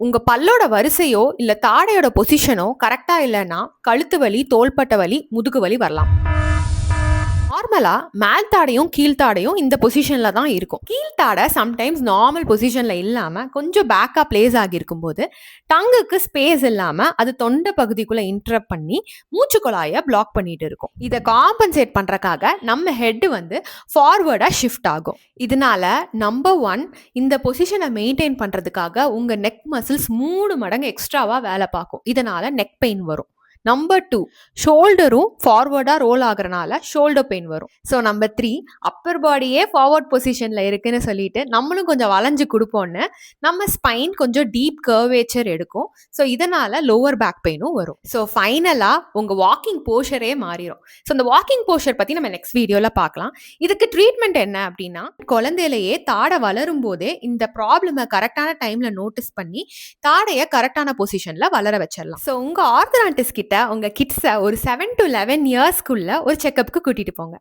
உங்க பல்லோட வரிசையோ இல்ல தாடையோட பொசிஷனோ கரெக்டா இல்லைன்னா கழுத்து வலி, தோள்பட்டை வலி, முதுகு வலி வரலாம். நார்மலா மேல் தாடையும் கீழ்த்தாடையும் இந்த பொசிஷன்ல தான் இருக்கும். கீழ்த்தாடை சம்டைம்ஸ் நார்மல் பொசிஷன்ல இல்லாம கொஞ்சம் பேக்கா பிளேஸ் ஆகியிருக்கும் போது டங்குக்கு ஸ்பேஸ் இல்லாம அது தொண்டை பகுதிக்குள்ள இன்டரப்ட் பண்ணி மூச்சு குழாயை பிளாக் பண்ணிட்டு இருக்கும். இதை காம்பன்சேட் பண்றதுக்காக நம்ம ஹெட் ஃபார்வர்டா ஷிஃப்ட் ஆகும். இதனால நம்பர் 1, இந்த பொசிஷனை மெயின்டைன் பண்றதுக்காக உங்க நெக் மசில்ஸ் 3 மடங்கு எக்ஸ்ட்ராவா வேலை பார்க்கும். இதனால நெக் பெயின் வரும். நம்பர் 2, ஷோல்டரும் ஃபார்வர்டா ரோல் ஆகுறனால ஷோல்டர் பெயின் வரும். ஸோ நம்பர் 3, அப்பர் பாடியே ஃபார்வர்ட் பொசிஷன்ல இருக்குன்னு சொல்லிட்டு நம்மளும் கொஞ்சம் வளைஞ்சு கொடுப்போம்னு நம்ம ஸ்பைன் கொஞ்சம் டீப் கர்வேச்சர் எடுக்கும். ஸோ இதனால லோவர் பேக் பெயினும் வரும். ஸோ ஃபைனலா உங்க வாக்கிங் போஸ்டரே மாறிடும். ஸோ இந்த வாக்கிங் போஸ்டர் பத்தி நம்ம நெக்ஸ்ட் வீடியோல பார்க்கலாம். இதுக்கு ட்ரீட்மெண்ட் என்ன அப்படின்னா, குழந்தையிலேயே தாடை வளரும் போதே இந்த ப்ராப்ளமை கரெக்டான டைம்ல நோட்டீஸ் பண்ணி தாடையை கரெக்டான பொசிஷன்ல வளர வச்சிடலாம். ஸோ உங்க ஆர்த்தடான்டிஸ்ட் கிட்ட உங்க கிட்ஸை ஒரு 7 to 11 இயர்ஸ்க்குள்ள ஒரு செக்கப்புக்கு கூட்டிட்டு போங்க.